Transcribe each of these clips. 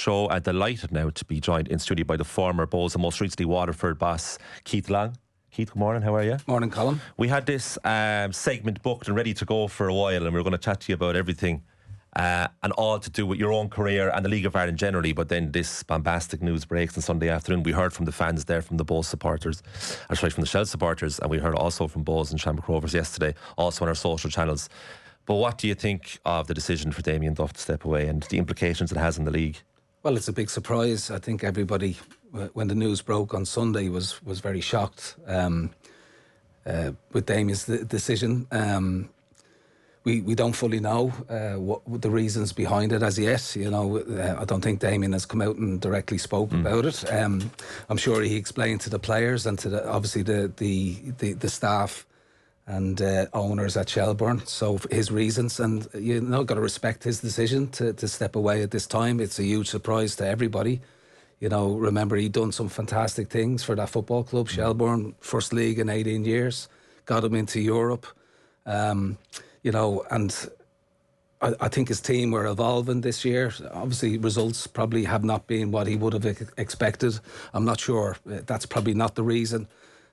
show. Delighted now to be joined in studio by the former Bowes and most recently Waterford boss, Keith Long. Keith, good morning, how are you? Morning, Colm. We had this segment booked and ready to go for a while, and we were going to chat to you about everything and all to do with your own career and the League of Ireland generally. But then this bombastic news breaks on Sunday afternoon. We heard from the fans there, from the Bowes supporters, or sorry, from the Shell supporters, and we heard also from Bowes and Shamrock Rovers yesterday, also on our social channels. But what do you think of the decision for Damian Duffs to step away and the implications it has in the league? Well, it's a big surprise. I think everybody, when the news broke on Sunday, was very shocked with Damian's decision. We don't fully know what the reasons behind it as yet. You know, I don't think Damian has come out and directly spoke about it. I'm sure he explained to the players and to obviously the staff and owners at Shelbourne, so his reasons, and you know, got to respect his decision to step away at this time. It's a huge surprise to everybody. You know, remember, he'd done some fantastic things for that football club, Shelbourne, first league in 18 years, got him into Europe. You know, and I think his team were evolving this year. Obviously, results probably have not been what he would have expected. I'm not sure. That's probably not the reason.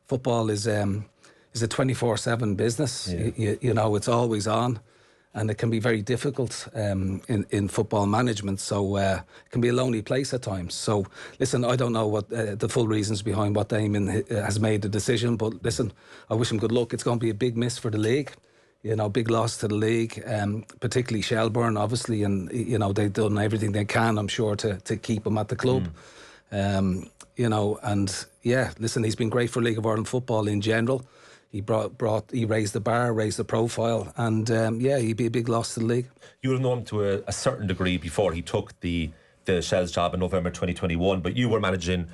Football is a 24/7 business. Yeah. You know, it's always on, and it can be very difficult in football management. So it can be a lonely place at times. So listen, I don't know what the full reasons behind what Damian has made the decision, but listen, I wish him good luck. It's going to be a big miss for the league. You know, big loss to the league, particularly Shelbourne, obviously, and you know, they've done everything they can, I'm sure, to keep him at the club. You know, and yeah, listen, he's been great for League of Ireland football in general. He he raised the bar, raised the profile, and yeah, he'd be a big loss to the league. You would have known him to a certain degree before he took the Shell's job in November 2021, but you were managing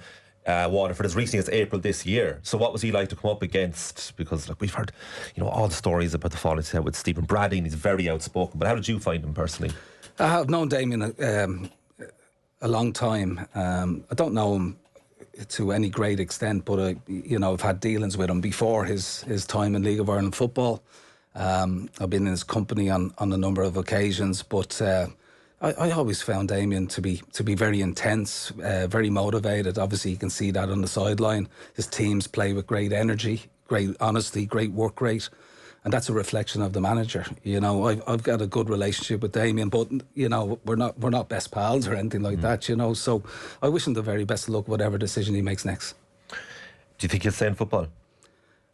Waterford as recently as April this year. So what was he like to come up against? Because like, we've heard, you know, all the stories about the falling out with Stephen Bradley, and he's very outspoken. But how did you find him personally? I've known Damian a long time. I don't know him to any great extent, but you know, I've had dealings with him before his time in League of Ireland football. I've been in his company on a number of occasions, but I always found Damian to be very intense, very motivated. Obviously, you can see that on the sideline. His teams play with great energy, great honesty, great work rate, and that's a reflection of the manager. You know, I've got a good relationship with Damian, but you know, we're not best pals or anything like that. You know, so I wish him the very best of luck, whatever decision he makes next. Do you think he'll stay in football?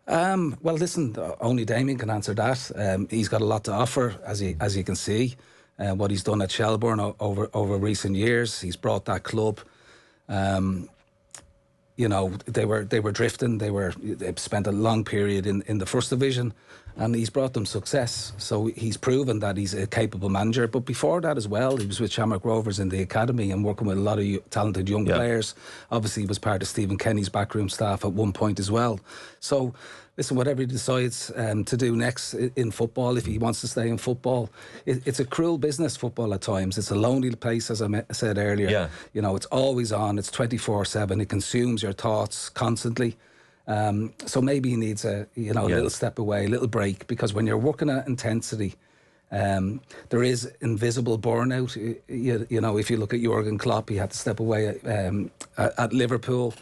Well, listen, only Damian can answer that. He's got a lot to offer, as you can see. What he's done at Shelbourne over recent years, he's brought that club. You know, they were drifting. They spent a long period in the first division, and he's brought them success. So he's proven that he's a capable manager. But before that as well, he was with Shamrock Rovers in the academy and working with a lot of talented young players. Obviously, he was part of Stephen Kenny's backroom staff at one point as well. So listen, whatever he decides to do next in football, if he wants to stay in football, it's a cruel business, football at times. It's a lonely place, as I said earlier. Yeah. You know, it's always on. It's 24/7. It consumes your thoughts constantly. So maybe he needs a little step away, a little break, because when you're working at intensity, there is invisible burnout. You know, if you look at Jurgen Klopp, he had to step away at Liverpool.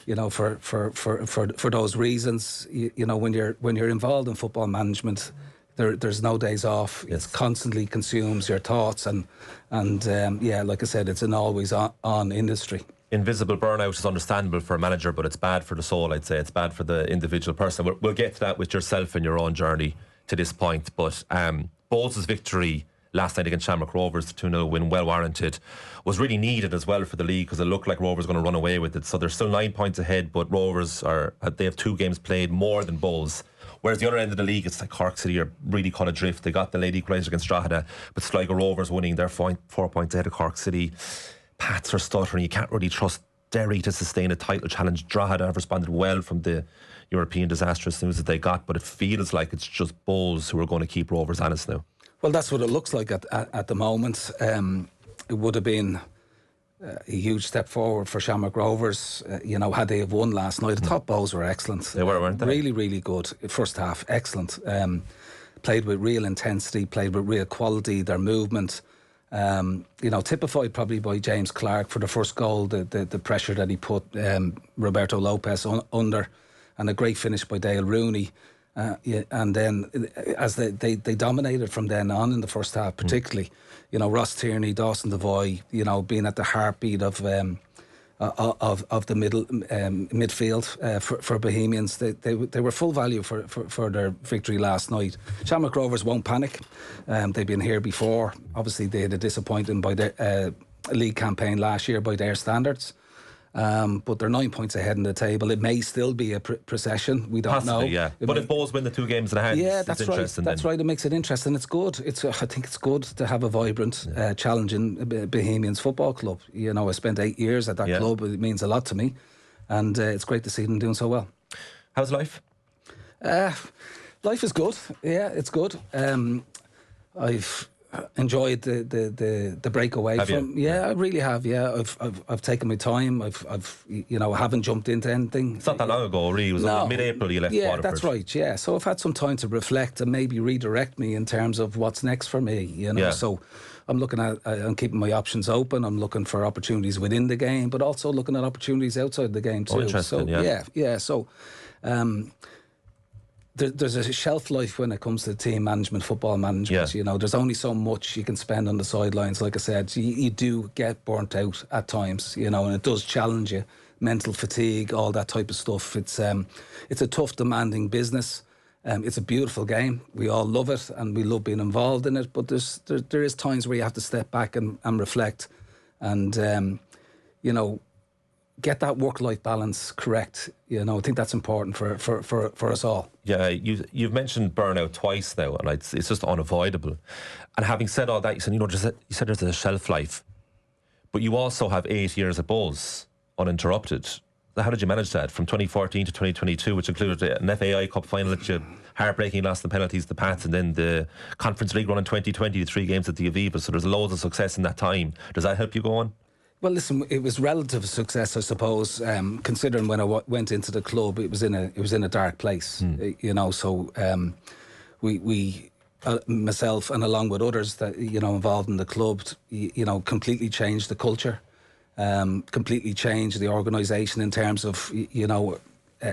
You know, for those reasons. You know, when you're involved in football management, there's no days off. Yes. It constantly consumes your thoughts, and yeah, like I said, it's an always on industry. Invisible burnout is understandable for a manager, but it's bad for the soul, I'd say. It's bad for the individual person. We'll get to that with yourself and your own journey to this point. But Bowes' victory last night against Shamrock Rovers, the 2-0 win, well warranted, was really needed as well for the league, because it looked like Rovers were going to run away with it. So they're still 9 points ahead, but Rovers they have 2 games played more than Bowes. Whereas the other end of the league, it's like Cork City are really caught adrift. They got the late equaliser against Drogheda, but Sligo Rovers winning, they're 4 points ahead of Cork City. Pats are stuttering. You can't really trust Derry to sustain a title challenge. Drogheda have responded well from the European disastrous news that they got, but it feels like it's just Bowes who are going to keep Rovers honest now. Well, that's what it looks like at the moment. It would have been a huge step forward for Shamrock Rovers, you know, had they have won last night. I thought Bowes were excellent. They were, weren't they? Really, really good. First half, excellent. Played with real intensity, played with real quality, their movement. Typified probably by James Clark for the first goal, the pressure that he put Roberto Lopez under, and a great finish by Dale Rooney. And then as they dominated from then on in the first half, particularly, Ross Tierney, Dawson Devoy, being at the heartbeat of the midfield for Bohemians. They were full value for their victory last night. Shamrock Rovers won't panic. They've been here before. Obviously, they had a disappointing by their league campaign last year by their standards. But they're 9 points ahead in the table. It may still be a procession. We don't know. Yeah. But if Bohs win the 2 games in hand, that's right. That's right. It makes it interesting. It's good. I think it's good to have a vibrant, challenging Bohemians football club. I spent 8 years at that club. It means a lot to me, and it's great to see them doing so well. How's life? Life is good. Yeah, it's good. I've enjoyed the break away from. Yeah, I really have. Yeah, I've taken my time. I haven't jumped into anything. It's not that long ago, really. It was mid-April you left Waterford. Yeah, that's right. Yeah, so I've had some time to reflect and maybe redirect me in terms of what's next for me. So I'm looking at. I'm keeping my options open. I'm looking for opportunities within the game, but also looking at opportunities outside the game too. Interesting. So, there's a shelf life when it comes to team management, football management. There's only so much you can spend on the sidelines. Like I said, you do get burnt out at times, and it does challenge you. Mental fatigue, all that type of stuff. It's a tough, demanding business. It's a beautiful game. We all love it and we love being involved in it. But there is times where you have to step back and reflect, and get that work-life balance correct. I think that's important for us all. Yeah, you've mentioned burnout twice now, and it's just unavoidable. And having said all that, you said there's a shelf life, but you also have 8 years at Bohs uninterrupted. How did you manage that from 2014 to 2022, which included an FAI Cup final that you heartbreaking lost in penalties to Pats, and then the Conference League run in 2020, 3 games at the Aviva? So there's loads of success in that time. Does that help you go on? Well, listen, it was relative success, I suppose. Considering when I went into the club, it was in a dark place. So we myself and along with others that involved in the club, completely changed the culture, completely changed the organisation in terms of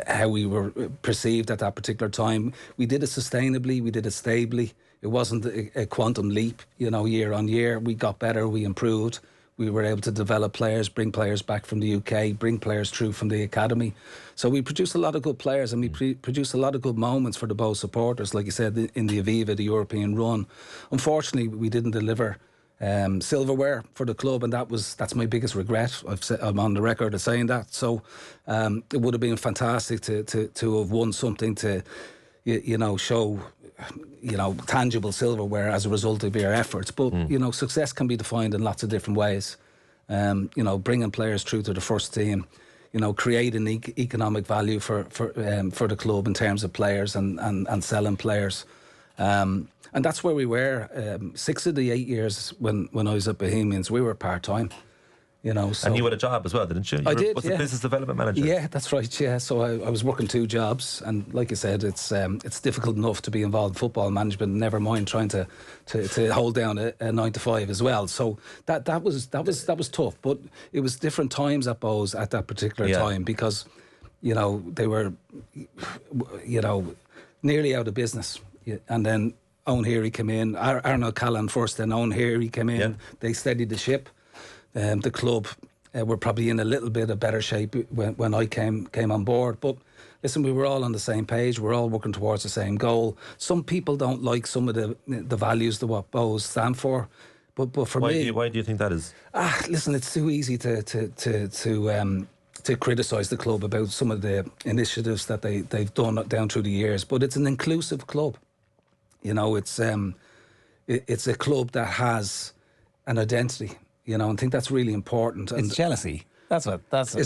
how we were perceived at that particular time. We did it sustainably, we did it stably. It wasn't a quantum leap, year on year. We got better, we improved. We were able to develop players, bring players back from the UK, bring players through from the academy. So we produced a lot of good players, and we produced a lot of good moments for the Bohs supporters. Like you said, in the Aviva, the European run. Unfortunately, we didn't deliver silverware for the club, and that's my biggest regret. I'm on the record of saying that. So it would have been fantastic to have won something to, show, tangible silverware as a result of your efforts. But, success can be defined in lots of different ways. Bringing players through to the first team, creating economic value for the club in terms of players and selling players. And that's where we were. 6 of the 8 years when I was at Bohemians, we were part-time. So and you had a job as well, didn't you? I did. Was a business development manager? Yeah, that's right. Yeah, so I was working 2 jobs, and like I said, it's difficult enough to be involved in football management. Never mind trying to hold down a 9 to 5 as well. So that was tough, but it was different times at Bohs at that particular time because, they were, nearly out of business, and then Owen Heary came in. Arnold Callan first, then Owen Heary came in. Yeah. They steadied the ship. The club were probably in a little bit of better shape when I came on board. But listen, we were all on the same page. We're all working towards the same goal. Some people don't like some of the values that what Bohs stand for. But for me, why do you think that is? Listen, it's too easy to criticise the club about some of the initiatives that they've done down through the years. But it's an inclusive club. It's a club that has an identity. And I think that's really important. It's jealousy. Is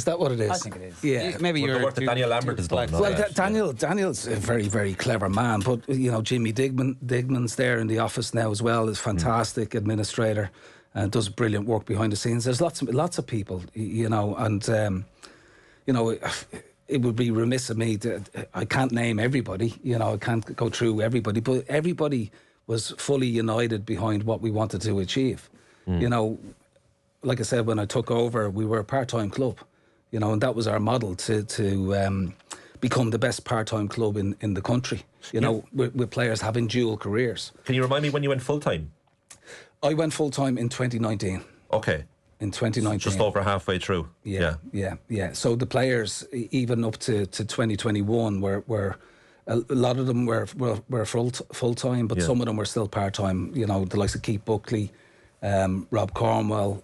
that what it is? I think it is. Yeah. Maybe you're the work that Daniel Lambert has done. Well, Daniel's a very, very clever man. But, Jimmy Digman's there in the office now as well. Is fantastic administrator and does brilliant work behind the scenes. There's lots of people, and, it would be remiss of me I can't name everybody. I can't go through everybody. But everybody was fully united behind what we wanted to achieve. You know, like I said, when I took over, we were a part-time club, you know, and that was our model to become the best part-time club in the country, you know, with players having dual careers. Can you remind me when you went full-time? I went full-time in 2019. Okay. In 2019. Just over halfway through. Yeah. So the players, even up to 2021, were a lot of them were full-time, but some of them were still part-time, you know, the likes of Keith Buckley, Rob Cornwell,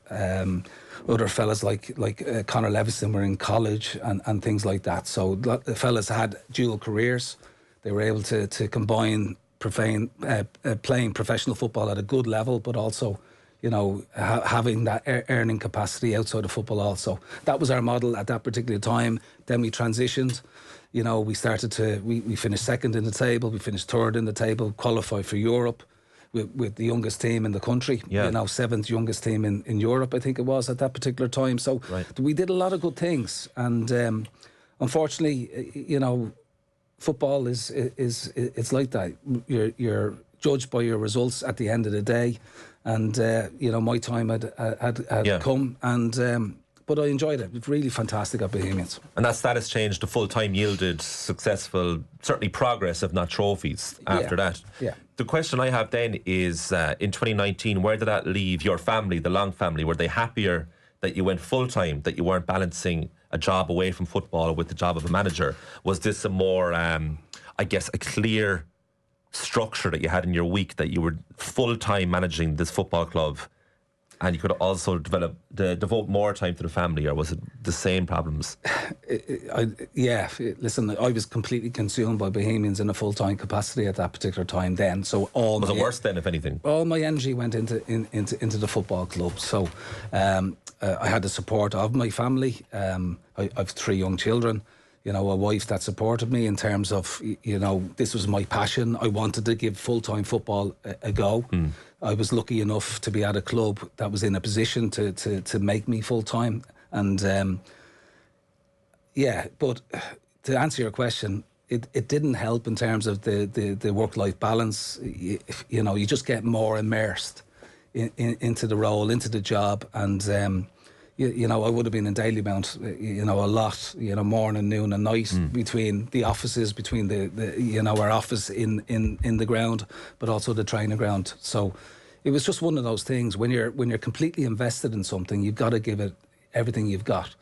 other fellas like Conor Levison were in college and things like that. So the fellas had dual careers. They were able to combine playing professional football at a good level, but also, you know, having that earning capacity outside of football also. That was our model at that particular time. Then we transitioned. You know, we finished second in the table, we finished third in the table, qualified for Europe with the youngest team in the country, you know, 7th youngest team in Europe, I think it was at that particular time. So we did a lot of good things. And unfortunately, you know, football is it's like that. You're judged by your results at the end of the day. And, you know, my time had come and... but I enjoyed it. It was really fantastic at Bohemians. And that status change to full-time yielded successful, certainly progress, if not trophies, after that. Yeah. The question I have then is, in 2019, where did that leave your family, the Long family? Were they happier that you went full-time, that you weren't balancing a job away from football with the job of a manager? Was this a more, I guess, a clear structure that you had in your week, that you were full-time managing this football club, and you could also devote more time to the family, or was it the same problems? Listen, I was completely consumed by Bohemians in a full-time capacity at that particular time then. So was it worse then, if anything? All my energy went into the football club. So I had the support of my family. I've 3 young children. You know, a wife that supported me in terms of, you know, this was my passion. I wanted to give full-time football a go. I was lucky enough to be at a club that was in a position to make me full-time. And, but to answer your question, it didn't help in terms of the work-life balance. You know, you just get more immersed into the role, into the job, and... You know, I would have been in Dalymount, you know, a lot, you know, morning, noon and night between the offices, between the you know, our office in the ground, but also the training ground. So it was just one of those things. When you're completely invested in something, you've got to give it everything you've got.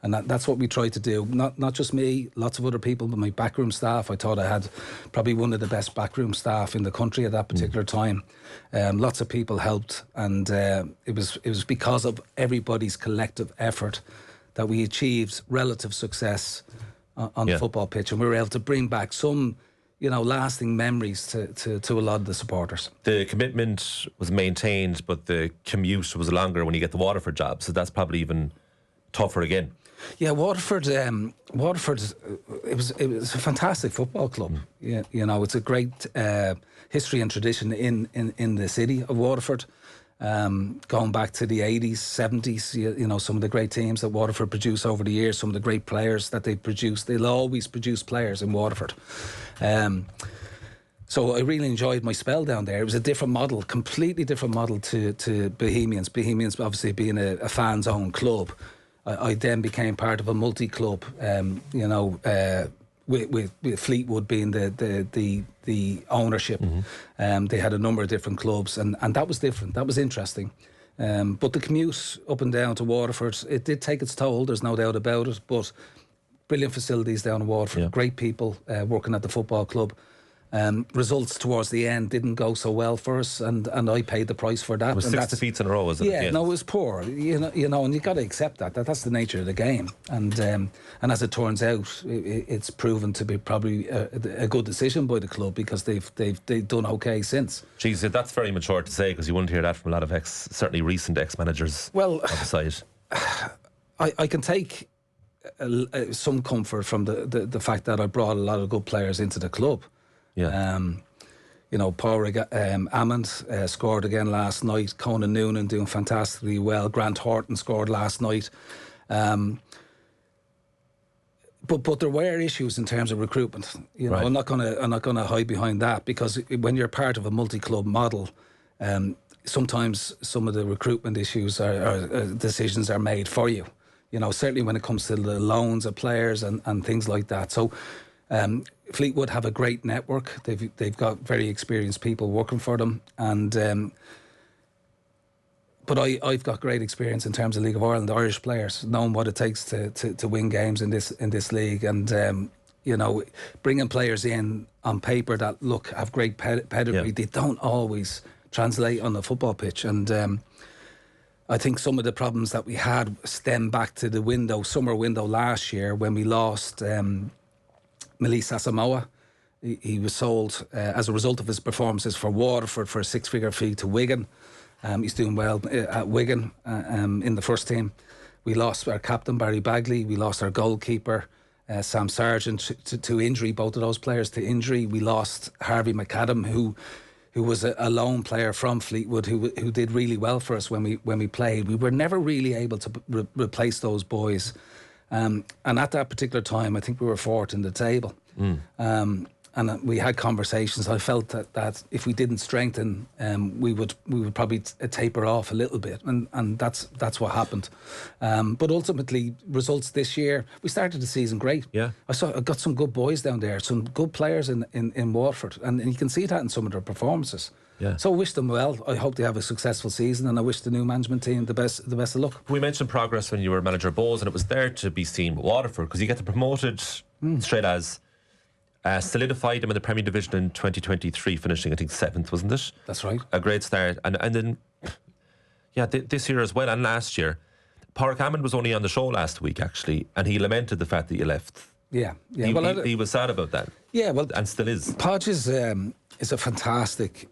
And that's what we tried to do. Not just me, lots of other people, but my backroom staff. I thought I had probably one of the best backroom staff in the country at that particular time. Lots of people helped, and it was because of everybody's collective effort that we achieved relative success on the football pitch, and we were able to bring back some, you know, lasting memories to a lot of the supporters. The commitment was maintained, but the commute was longer when you get the Waterford job, so that's probably even tougher again. Yeah, Waterford. It was a fantastic football club. Yeah, you know, it's a great history and tradition in the city of Waterford. Going back to the 80s, 70s, you know, some of the great teams that Waterford produced over the years, some of the great players that they produced. They'll always produce players in Waterford. So I really enjoyed my spell down there. It was a different model, completely different model to Bohemians. Bohemians obviously being a fans-owned club. I then became part of a multi-club, you know, with Fleetwood being the ownership. They had a number of different clubs, and that was different. That was interesting. But the commute up and down to Waterford, it did take its toll, there's no doubt about it, but brilliant facilities down in Waterford, great people working at the football club. Results towards the end didn't go so well for us, and I paid the price for that. It was 6 defeats in a row, wasn't it? Yeah, no, it was poor. You know, and you got to accept that. That's the nature of the game. And as it turns out, it's proven to be probably a good decision by the club, because they've done okay since. Jeez, that's very mature to say, because you wouldn't hear that from a lot of certainly recent ex-managers on the side. I can take some comfort from the fact that I brought a lot of good players into the club. Yeah. You know, Paul Ammond scored again last night. Conan Noonan doing fantastically well. Grant Horton scored last night. But there were issues in terms of recruitment. You know, I'm not gonna hide behind that, because when you're part of a multi-club model, sometimes some of the recruitment issues or decisions are made for you. You know, certainly when it comes to the loans of players and things like that. So Fleetwood have a great network. They've got very experienced people working for them, and but I've got great experience in terms of League of Ireland, Irish players, knowing what it takes to win games in this league, and you know, bringing players in on paper that have great pedigree. They don't always translate on the football pitch, and I think some of the problems that we had stem back to the summer window last year when we lost Melise Asamoah. He was sold as a result of his performances for Waterford for a 6-figure fee to Wigan. He's doing well at Wigan in the first team. We lost our captain Barry Bagley. We lost our goalkeeper Sam Sargent to injury. Both of those players to injury. We lost Harvey McAdam, who was a lone player from Fleetwood who did really well for us when we played. We were never really able to replace those boys. And at that particular time, I think we were fourth in the table. And we had conversations. I felt that if we didn't strengthen, we would probably taper off a little bit, and that's what happened. But ultimately, results this year, we started the season great. Yeah, I got some good boys down there, some good players in Waterford, and you can see that in some of their performances. Yeah. So I wish them well. I hope they have a successful season, and I wish the new management team the best of luck. We mentioned progress when you were manager of Bowes, and it was there to be seen with Waterford, because you get promoted straight as. Solidified them in the Premier Division in 2023, finishing I think 7th, wasn't it? That's right. A great start, and then this year as well, and last year. Pádraig Hammond was only on the show last week actually, and he lamented the fact that you left. Yeah. He was sad about that. Yeah, well, and still is. Podge is a fantastic.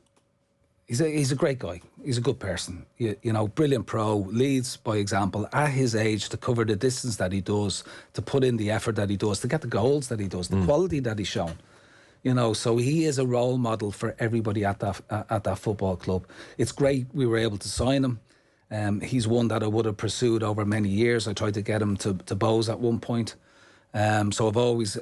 He's a great guy. He's a good person. You know, brilliant pro. Leads by example at his age to cover the distance that he does, to put in the effort that he does, to get the goals that he does, the quality that he's shown. You know, so he is a role model for everybody at that football club. It's great we were able to sign him. He's one that I would have pursued over many years. I tried to get him to Bowes at one point. So I've always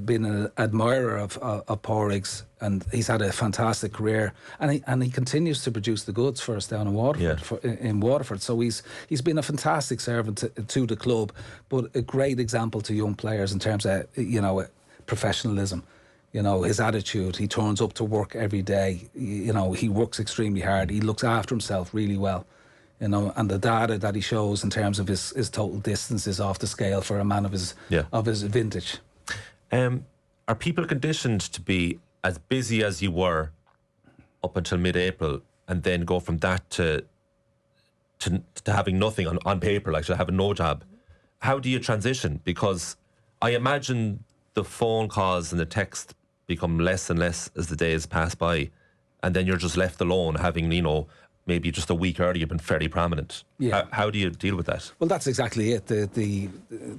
been an admirer of Pádraig's, and he's had a fantastic career, and he continues to produce the goods for us down in Waterford. Yeah. In Waterford, so he's been a fantastic servant to the club, but a great example to young players in terms of professionalism. You know, his attitude. He turns up to work every day. You know, he works extremely hard. He looks after himself really well. You know, and the data that he shows in terms of his total distance is off the scale for a man of his vintage. Are people conditioned to be as busy as you were up until mid-April, and then go from that to having nothing on paper, like to having no job? How do you transition? Because I imagine the phone calls and the text become less and less as the days pass by, and then you're just left alone, having maybe just a week earlier been fairly prominent. Yeah. How do you deal with that? Well, that's exactly it. The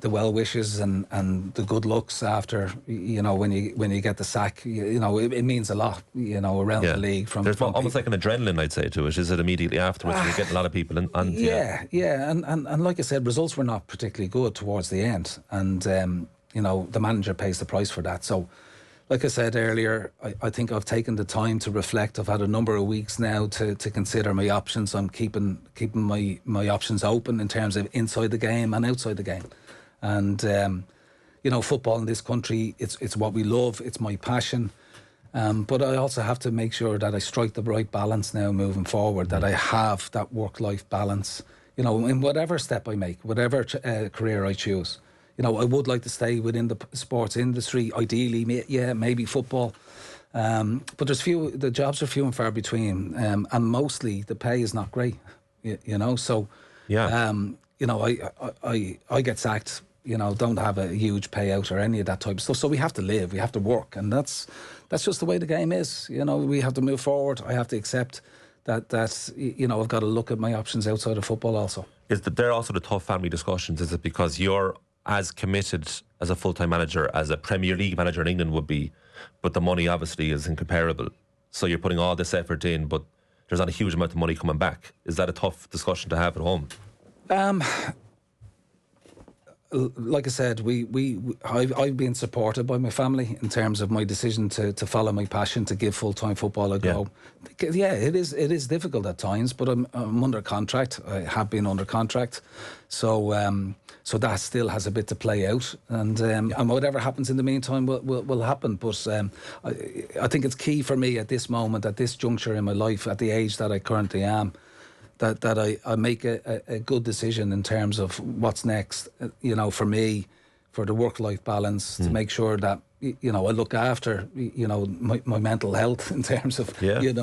well wishes and the good looks after, when you get the sack, it means a lot, around the league. There's almost like an adrenaline, I'd say, to it. Is it immediately afterwards? You're getting a lot of people in. And like I said, results were not particularly good towards the end, and the manager pays the price for that. So, like I said earlier, I think I've taken the time to reflect. I've had a number of weeks now to consider my options. I'm keeping my options open in terms of inside the game and outside the game. And, football in this country, it's what we love. It's my passion. But I also have to make sure that I strike the right balance now moving forward, that I have that work-life balance, in whatever step I make, whatever career I choose. I would like to stay within the sports industry, ideally, maybe football. But the jobs are few and far between, and mostly the pay is not great, So, I get sacked, don't have a huge payout or any of that type of stuff. So we have to live, we have to work, and that's just the way the game is. We have to move forward. I have to accept that I've got to look at my options outside of football also. Is that they're also the tough family discussions? Is it because you're as committed as a full-time manager as a Premier League manager in England would be, but the money obviously is incomparable, so you're putting all this effort in, but there's not a huge amount of money coming back? Is that a tough discussion to have at home? like I said, I've been supported by my family in terms of my decision to follow my passion, to give full-time football a go. Yeah, it is difficult at times, but I'm under contract. I have been under contract, so that still has a bit to play out, and whatever happens in the meantime will happen. But I think it's key for me at this moment, at this juncture in my life, at the age that I currently am, that I make a good decision in terms of what's next, for me, for the work-life balance, to make sure that, I look after, my mental health in terms of, you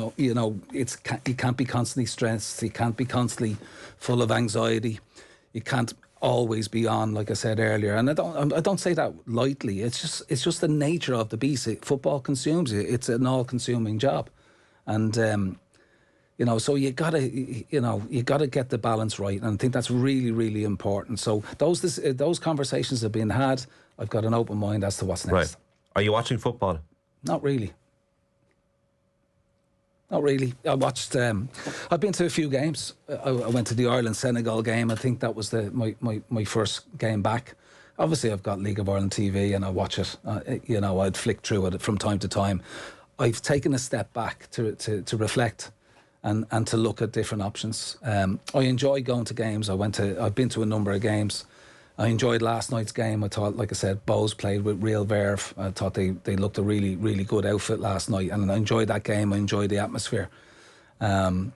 can't be constantly stressed, you can't be constantly full of anxiety, you can't always be on, like I said earlier, and I don't say that lightly. It's just the nature of the beast. Football consumes you. It's an all-consuming job, and so you gotta get the balance right, and I think that's really, really important. So those conversations have been had. I've got an open mind as to what's next. Right. Are you watching football? Not really. I watched. I've been to a few games. I went to the Ireland-Senegal game. I think that was my first game back. Obviously, I've got League of Ireland TV and I watch it. I'd flick through it from time to time. I've taken a step back to reflect and to look at different options. I enjoy going to games. I've been to a number of games. I enjoyed last night's game. I thought, like I said, Bows played with real verve. I thought they looked a really, really good outfit last night, and I enjoyed that game. I enjoyed the atmosphere. But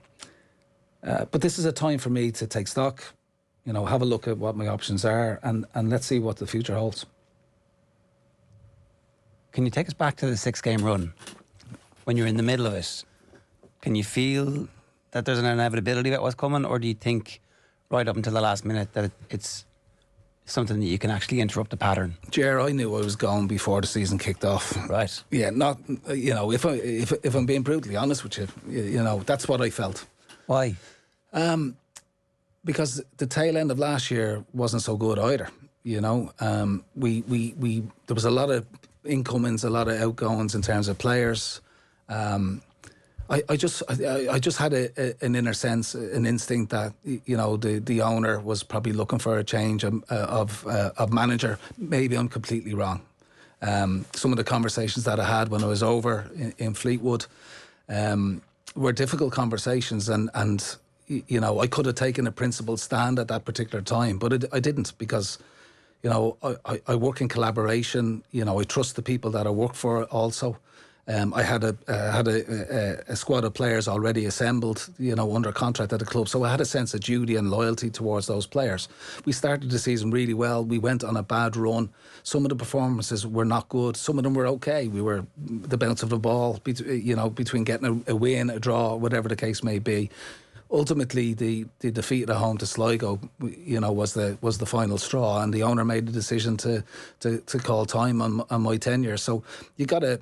this is a time for me to take stock, have a look at what my options are, and let's see what the future holds. Can you take us back to the 6-game run? When you're in the middle of it, can you feel that there's an inevitability about what's coming, or do you think right up until the last minute that it's something that you can actually interrupt the pattern? Ger, I knew I was going before the season kicked off. Right. Yeah, not, if I'm being brutally honest with you, that's what I felt. Why? Because the tail end of last year wasn't so good either. There was a lot of incomings, a lot of outgoings in terms of players. I just had an inner sense, an instinct that the owner was probably looking for a change of manager. Maybe I'm completely wrong. Some of the conversations that I had when I was over in Fleetwood were difficult conversations, and I could have taken a principled stand at that particular time, but I didn't, because I work in collaboration. I trust the people that I work for also. I had a squad of players already assembled, under contract at the club. So I had a sense of duty and loyalty towards those players. We started the season really well. We went on a bad run. Some of the performances were not good. Some of them were okay. We were the bounce of the ball, between getting a win, a draw, whatever the case may be. Ultimately, the defeat at home to Sligo, was the final straw, and the owner made the decision to call time on my tenure. So you got to,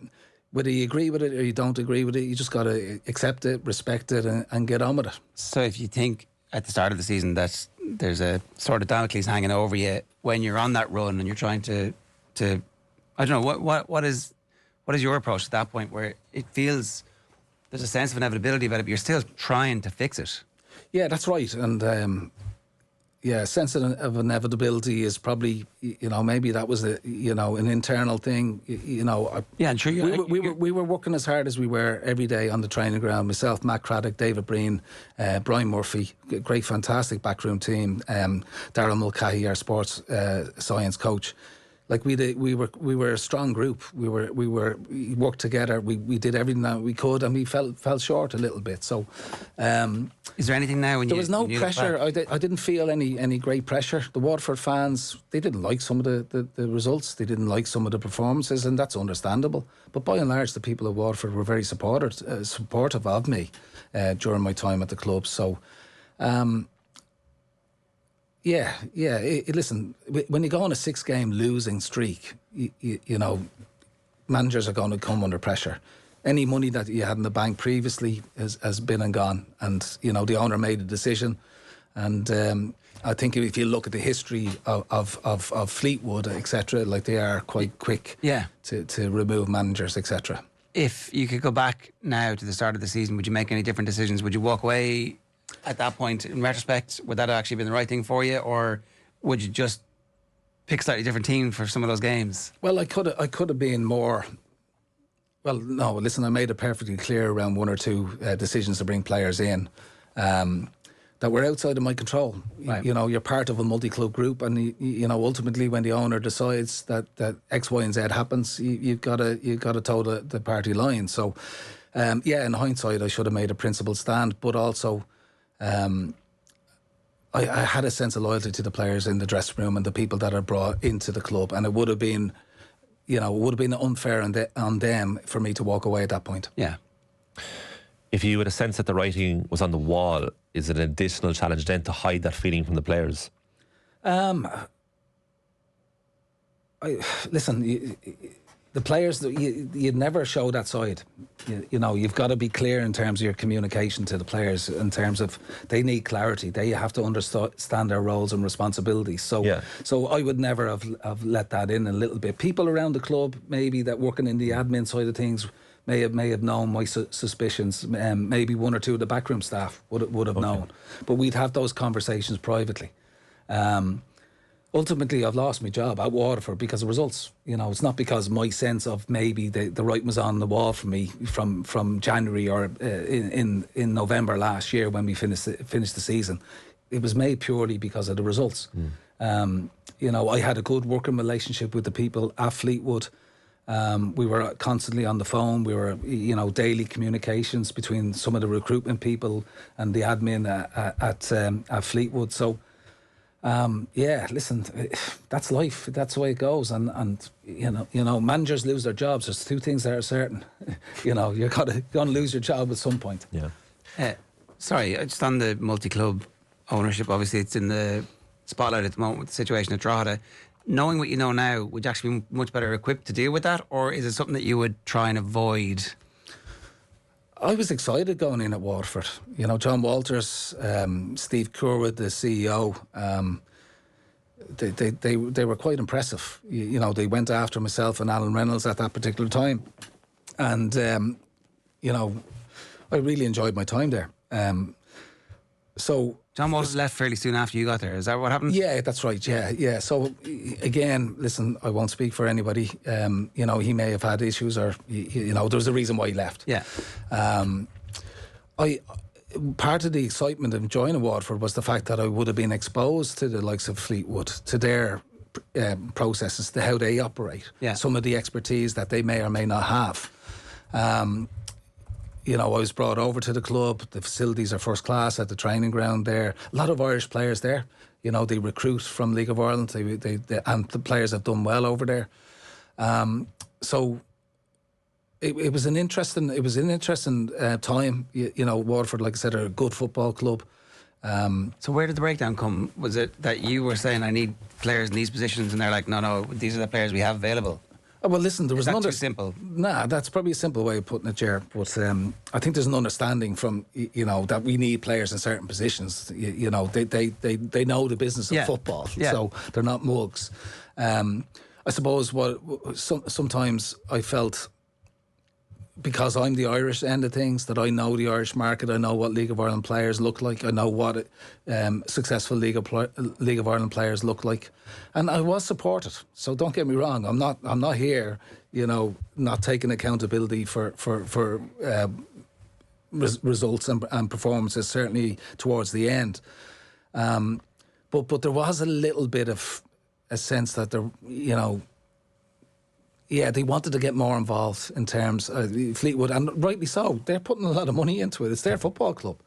whether you agree with it or you don't agree with it, you just got to accept it, respect it, and get on with it. So if you think at the start of the season that there's a sort of Damocles hanging over you when you're on that run and you're trying to I don't know, what is your approach at that point, where it feels there's a sense of inevitability about it, but you're still trying to fix it? Yeah, that's right. And sense of inevitability is probably, maybe that was an internal thing. Yeah, and sure. We were working as hard as we were every day on the training ground. Myself, Matt Craddock, David Breen, Brian Murphy, great, fantastic backroom team. Darryl Mulcahy, our sports science coach. Like we were a strong group. We worked together. We did everything that we could, and we fell short a little bit. So, is there anything now? There was no pressure. I didn't feel any great pressure. The Waterford fans, they didn't like some of the results. They didn't like some of the performances, and that's understandable. But by and large, the people of Waterford were very supportive of me during my time at the club. So. Listen, when you go on a 6-game losing streak, managers are going to come under pressure. Any money that you had in the bank previously has been and gone, and the owner made a decision. And I think if you look at the history of Fleetwood, etc., like, they are quite quick to remove managers, etc. If you could go back now to the start of the season, would you make any different decisions? Would you walk away at that point, in retrospect? Would that have actually been the right thing for you, or would you just pick a slightly different team for some of those games? Well, I could have been more. Well, no. Listen, I made it perfectly clear around one or two decisions to bring players in that were outside of my control. Right. You know, you're part of a multi-club group, and you know, ultimately, when the owner decides that X, Y, and Z happens, you've got to toe the party line. So, yeah, in hindsight, I should have made a principled stand, but also. I had a sense of loyalty to the players in the dressing room and the people that are brought into the club, and it would have been, you know, it would have been unfair on them for me to walk away at that point. Yeah. If you had a sense that the writing was on the wall, is it an additional challenge then to hide that feeling from the players? Listen, the players, you'd never show that side. You know, you've got to be clear in terms of your communication to the players, in terms of they need clarity. They have to understand their roles and responsibilities. So, so I would never have let that in a little bit. People around the club, maybe that working in the admin side of things, may have known my suspicions. Maybe one or two of the backroom staff would have known. But we'd have those conversations privately. Ultimately, I've lost my job at Waterford because of results. You know, it's not because my sense of maybe the writing was on the wall for me from January or in November last year when we finished the season. It was made purely because of the results. You know, I had a good working relationship with the people at Fleetwood. We were constantly on the phone. We were, you know, daily communications between some of the recruitment people and the admin at Fleetwood. So. Yeah, listen, that's life. That's the way it goes, and you know, managers lose their jobs. There's two things that are certain. You know, you're gonna lose your job at some point. Yeah. Sorry, just on the multi-club ownership. Obviously, it's in the spotlight at the moment with the situation at Drogheda. Knowing what you know now, would you actually be much better equipped to deal with that, or is it something that you would try and avoid? I was excited going in at Waterford. You know, John Walters, Steve Curwood, the CEO, they were quite impressive. You know, they went after myself and Alan Reynolds at that particular time. And, you know, I really enjoyed my time there. So John Walters left fairly soon after you got there. Is that what happened? Yeah, that's right. Yeah. So again, listen, I won't speak for anybody. You know, he may have had issues, or you know, there was a reason why he left. Yeah. Part of the excitement of joining Waterford was the fact that I would have been exposed to the likes of Fleetwood, to their processes, to how they operate, some of the expertise that they may or may not have. You know, I was brought over to the club. The facilities are first class at the training ground there. A lot of Irish players there. You know, they recruit from League of Ireland. They and the players have done well over there. So it was an interesting time. You know, Waterford, like I said, are a good football club. So where did the breakdown come? Was it that you were saying I need players in these positions, and they're like, no, these are the players we have available? Well, listen, there was too simple? Nah, that's probably a simple way of putting it, Ger. But I think there's an understanding from, you know, that we need players in certain positions. You know, they know the business of football, so they're not mugs. I suppose sometimes I felt, because I'm the Irish end of things, that I know the Irish market. I know what League of Ireland players look like. I know what successful League of Ireland players look like, and I was supported. So don't get me wrong. I'm not here, you know, not taking accountability for results and performances. Certainly towards the end, but there was a little bit of a sense that there, you know. Yeah, they wanted to get more involved in terms of Fleetwood, and rightly so. They're putting a lot of money into it. It's their football club,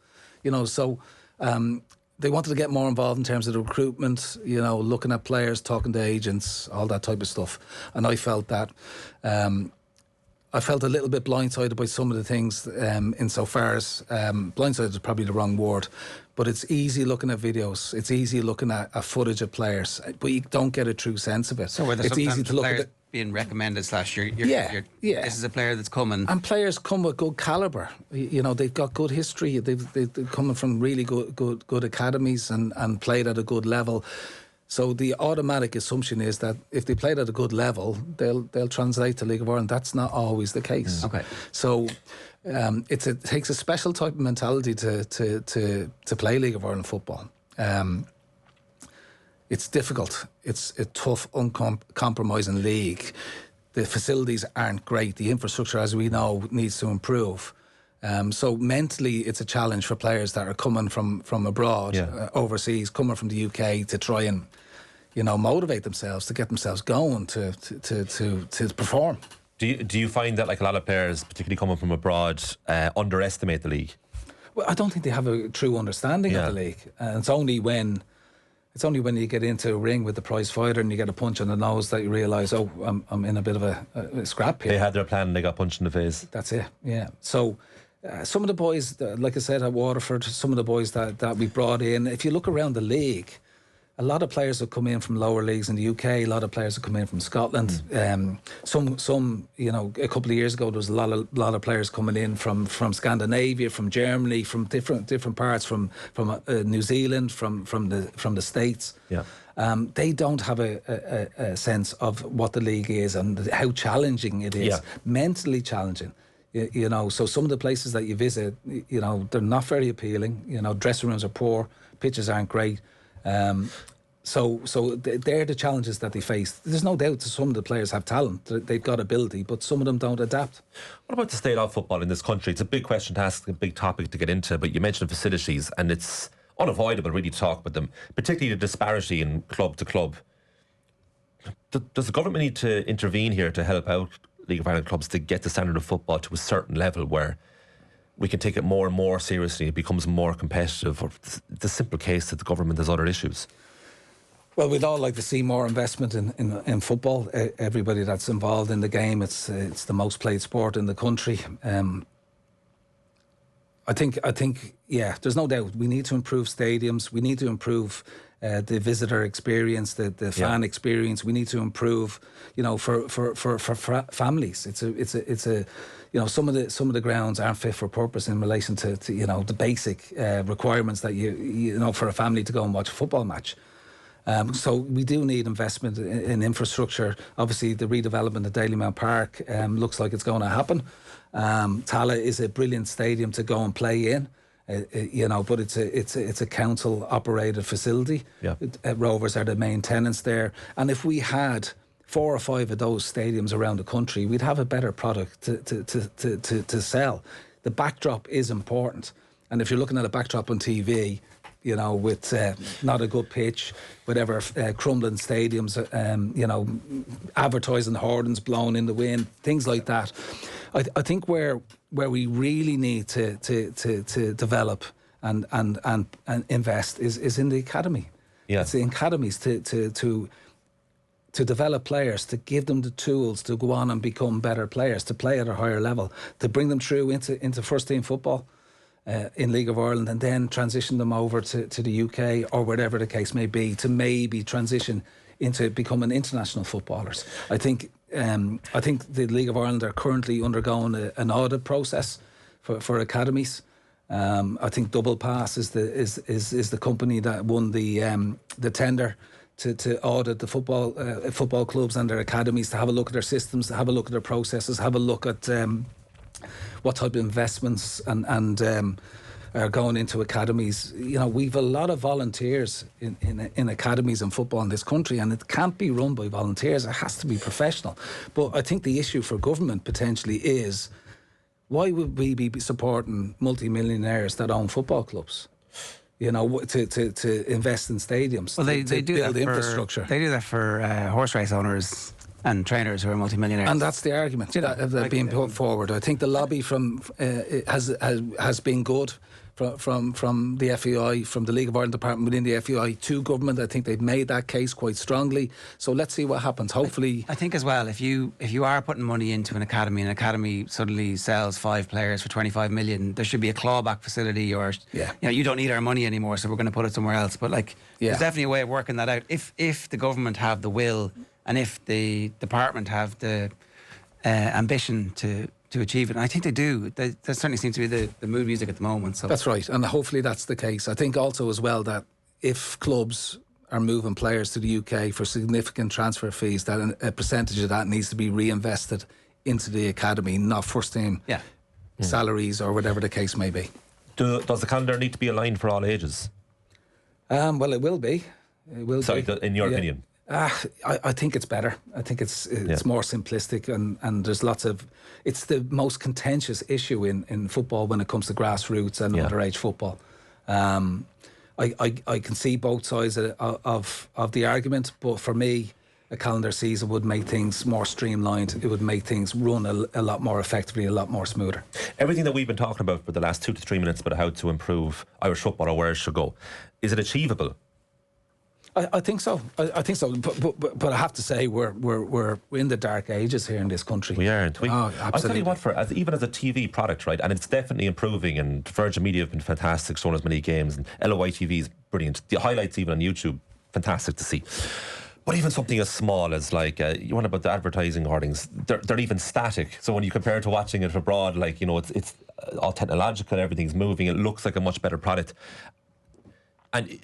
you know. So they wanted to get more involved in terms of the recruitment, you know, looking at players, talking to agents, all that type of stuff. And I felt that I felt a little bit blindsided by some of the things, insofar as blindsided is probably the wrong word. But it's easy looking at videos. It's easy looking at footage of players, but you don't get a true sense of it. So were there it's easy to look at it being recommended / you're this is a player that's coming, and players come with good calibre. You know, they've got good history. They're coming from really good academies and played at a good level. So the automatic assumption is that if they played at a good level, they'll translate to League of Ireland. That's not always the case. Okay. So it takes a special type of mentality to play League of Ireland football. it's difficult. It's a tough, uncompromising league. The facilities aren't great. The infrastructure, as we know, needs to improve. So mentally, it's a challenge for players that are coming from abroad, overseas, coming from the UK to try and, motivate themselves, to get themselves going, to perform. Do you find that like a lot of players, particularly coming from abroad, underestimate the league? Well, I don't think they have a true understanding of the league, and it's only when you get into a ring with the prize fighter and you get a punch on the nose that you realise, I'm in a bit of a scrap here. They had their plan and they got punched in the face. That's it, yeah. So some of the boys, like I said, at Waterford, some of the boys that we brought in, if you look around the league, a lot of players have come in from lower leagues in the UK. A lot of players have come in from Scotland. Some, a couple of years ago, there was a lot of players coming in from Scandinavia, from Germany, from different parts, from New Zealand, from the States. Yeah. They don't have a sense of what the league is and how challenging it is, mentally challenging. So some of the places that you visit, they're not very appealing. Dressing rooms are poor, pitches aren't great. So they're the challenges that they face. There's no doubt that some of the players have talent, they've got ability, but some of them don't adapt. What about the state of football in this country? It's a big question to ask, a big topic to get into, but you mentioned facilities, and it's unavoidable really to talk about them, particularly the disparity in club to club. Does the government need to intervene here to help out League of Ireland clubs to get the standard of football to a certain level where we can take it more and more seriously, it becomes more competitive, or the simple case that the government has other issues? Well, we'd all like to see more investment in football. Everybody that's involved in the game, it's the most played sport in the country. I think, there's no doubt we need to improve stadiums. We need to improve the visitor experience, the fan experience. We need to improve, for families. It's a some of the grounds aren't fit for purpose in relation to the basic requirements that you for a family to go and watch a football match. So we do need investment in infrastructure. Obviously, the redevelopment of Dalymount Park looks like it's going to happen. Tala is a brilliant stadium to go and play in, but it's a council operated facility. Yeah. Rovers are the main tenants there, and if we had 4 or 5 of those stadiums around the country, we'd have a better product to sell. The backdrop is important, and if you're looking at a backdrop on TV, with not a good pitch, whatever, crumbling stadiums, advertising hoardings blown in the wind, things like that. I think where we really need to develop and invest is in the academy. Yeah. It's the academies to develop players, to give them the tools to go on and become better players, to play at a higher level, to bring them through into first team football. In League of Ireland, and then transition them over to the UK or whatever the case may be, to maybe transition into becoming international footballers. I think the League of Ireland are currently undergoing an audit process for academies. I think Double Pass is the company that won the tender to audit the football clubs and their academies, to have a look at their systems, to have a look at their processes, have a look at what type of investments and are going into academies. We've a lot of volunteers in academies and football in this country, and it can't be run by volunteers. It has to be professional. But I think the issue for government potentially is, why would we be supporting multi-millionaires that own football clubs? To invest in stadiums. Well, they do build infrastructure. They do that for horse race owners and trainers who are multimillionaires, and that's the argument that being put forward. I think the lobby has been good from the FEI, from the League of Ireland department within the FEI to government. I think they've made that case quite strongly. So let's see what happens. Hopefully, I think as well, if you are putting money into an academy, and an academy suddenly sells 5 players for 25 million, there should be a clawback facility, or you don't need our money anymore, so we're going to put it somewhere else. But there's definitely a way of working that out if the government have the will. And if the department have the ambition to achieve it, and I think they do, that certainly seems to be the mood music at the moment. So that's right, and hopefully that's the case. I think also as well that if clubs are moving players to the UK for significant transfer fees, that a percentage of that needs to be reinvested into the academy, not first team salaries or whatever the case may be. Does the calendar need to be aligned for all ages? Well, it will be. It will Sorry, be. in your opinion? I think it's better. I think it's more simplistic, and there's lots of. It's the most contentious issue in football when it comes to grassroots and underage football. I can see both sides of the argument, but for me, a calendar season would make things more streamlined. It would make things run a lot more effectively, a lot more smoother. Everything that we've been talking about for the last 2 to 3 minutes about how to improve Irish football or where it should go, is it achievable? I think so. I think so. But I have to say, we're in the dark ages here in this country. We aren't we? Oh, absolutely. I'll tell you what, even as a TV product, right, and it's definitely improving, and Virgin Media have been fantastic, showing us many games, and LOI TV is brilliant. The highlights even on YouTube, fantastic to see. But even something as small as like, you want about the advertising hoardings, they're even static. So when you compare it to watching it abroad, like, you know, it's all technological, everything's moving, it looks like a much better product. And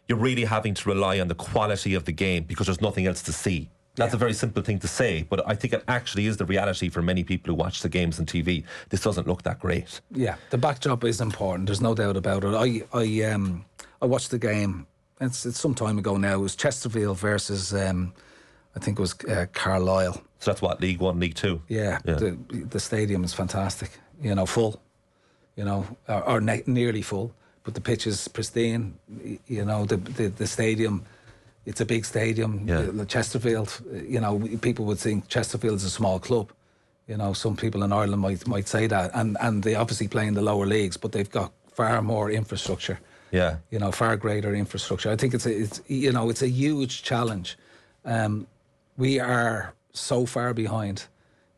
you're really having to rely on the quality of the game because there's nothing else to see. That's a very simple thing to say, but I think it actually is the reality for many people who watch the games on TV. This doesn't look that great. Yeah, the backdrop is important. There's no doubt about it. I watched the game. It's some time ago now. It was Chesterfield versus I think it was Carlisle. So that's what, League 1, League 2? Yeah. The stadium is fantastic. You know, full. You know, or nearly full. But the pitch is pristine. You know, the stadium, it's a big stadium. Yeah. Chesterfield, you know, people would think Chesterfield is a small club. You know, some people in Ireland might say that. And they obviously play in the lower leagues, but they've got far more infrastructure. Yeah, you know, far greater infrastructure. I think it's a huge challenge. We are so far behind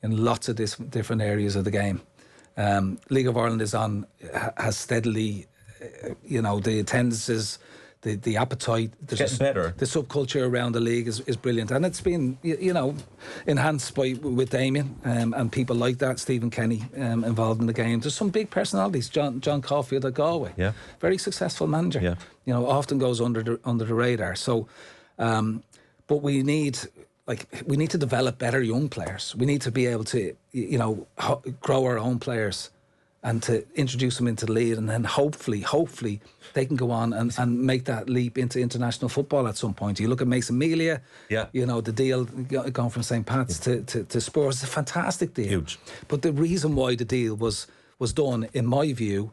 in lots of different areas of the game. League of Ireland has steadily, you know, the attendances, the appetite. It's getting better. The subculture around the league is brilliant, and it's been, you know, enhanced with Damian and people like that. Stephen Kenny involved in the game. There's some big personalities. John Caulfield at Galway, very successful manager. Yeah. You know, often goes under the radar. So, but we need to develop better young players. We need to be able to, you know, grow our own players and to introduce them into the league, and then hopefully they can go on and make that leap into international football at some point. You look at Mason Melia, you know, the deal going from St. Pat's to Spurs, it's a fantastic deal. Huge. But the reason why the deal was done, in my view,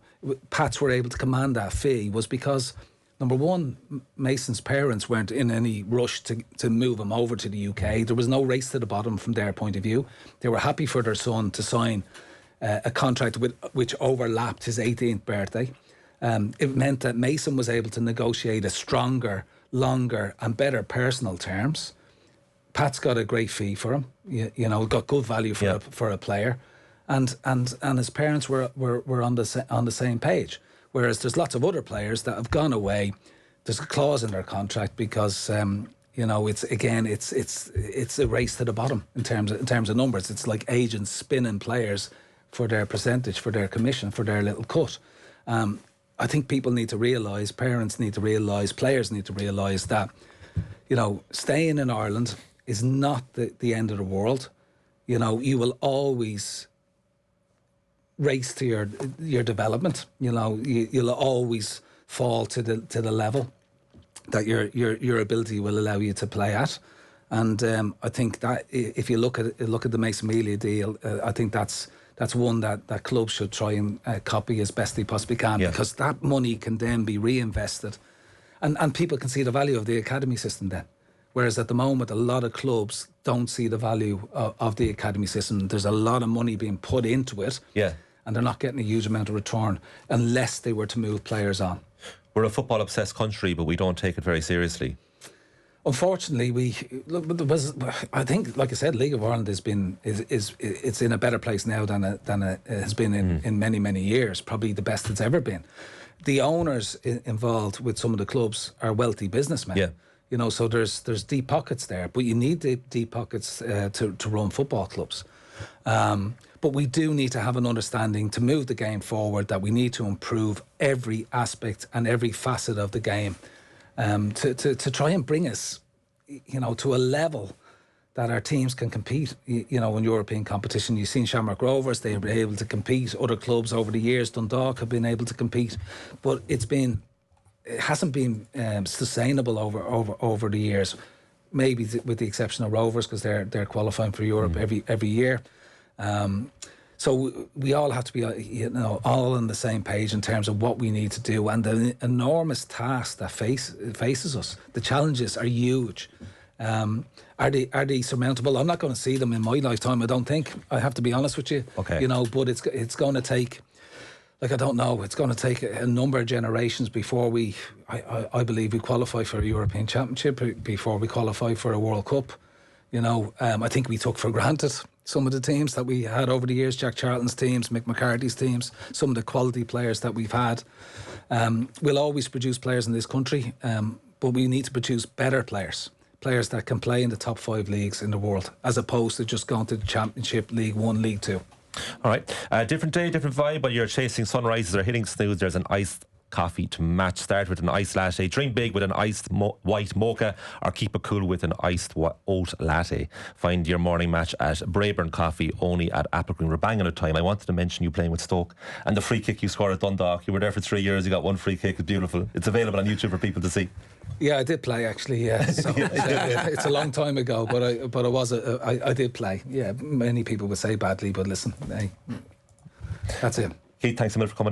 Pats were able to command that fee was because, number one, Mason's parents weren't in any rush to move him over to the UK. There was no race to the bottom from their point of view. They were happy for their son to sign a contract which overlapped his 18th birthday. It meant that Mason was able to negotiate a stronger, longer and better personal terms. Pat's got a great fee for him, you know, got good value for a player, and his parents were on the same page. Whereas there's lots of other players that have gone away. There's a clause in their contract because you know, it's a race to the bottom in terms of numbers. It's like agents spinning players for their percentage, for their commission, for their little cut. I think people need to realise, parents need to realise, players need to realise that, you know, staying in Ireland is not the end of the world. You know, you will always race to your development. You know, you'll always fall to the level that your ability will allow you to play at. And I think that if you look at the Mason Melia deal, I think that's one that clubs should try and copy as best they possibly can, because that money can then be reinvested, and people can see the value of the academy system then. Whereas at the moment, a lot of clubs don't see the value of the academy system. There's a lot of money being put into it, and they're not getting a huge amount of return unless they were to move players on. We're a football obsessed country, but we don't take it very seriously. Unfortunately, I think, like I said, League of Ireland is in a better place now than it has been in many years. Probably the best it's ever been. The owners involved with some of the clubs are wealthy businessmen. Yeah. You know, so there's deep pockets there, but you need the deep pockets to run football clubs. But we do need to have an understanding to move the game forward, that we need to improve every aspect and every facet of the game. To try and bring us, you know, to a level that our teams can compete, you know, in European competition. You've seen Shamrock Rovers, they've been able to compete. Other clubs over the years, Dundalk, have been able to compete. But it's been it hasn't been sustainable over the years. Maybe with the exception of Rovers, because they're qualifying for Europe every year. So we all have to be, all on the same page in terms of what we need to do, and the enormous task that faces us. The challenges are huge. Are they surmountable? I'm not going to see them in my lifetime, I don't think. I have to be honest with you. Okay. But it's going to take, I don't know, it's going to take a number of generations before I believe we qualify for a European Championship, before we qualify for a World Cup. I think we took for granted some of the teams that we had over the years, Jack Charlton's teams, Mick McCarthy's teams, some of the quality players that we've had. We'll always produce players in this country, but we need to produce better players that can play in the top 5 leagues in the world, as opposed to just going to the Championship, League 1, League 2. All right. Different day, different vibe. While you're chasing sunrises or hitting snooze, there's an iced coffee to match. Start with an iced latte. Drink big with an iced white mocha, or keep it cool with an iced oat latte. Find your morning match at Braeburn Coffee, only at Applegreen. We're banging at time. I wanted to mention you playing with Stoke and the free kick you scored at Dundalk. You were there for 3 years. You got one free kick. It's beautiful. It's available on YouTube for people to see. Yeah, I did play actually. Yeah, so it's a long time ago, but I did play. Yeah, many people would say badly, but listen, hey, that's it. Keith, thanks a minute for coming.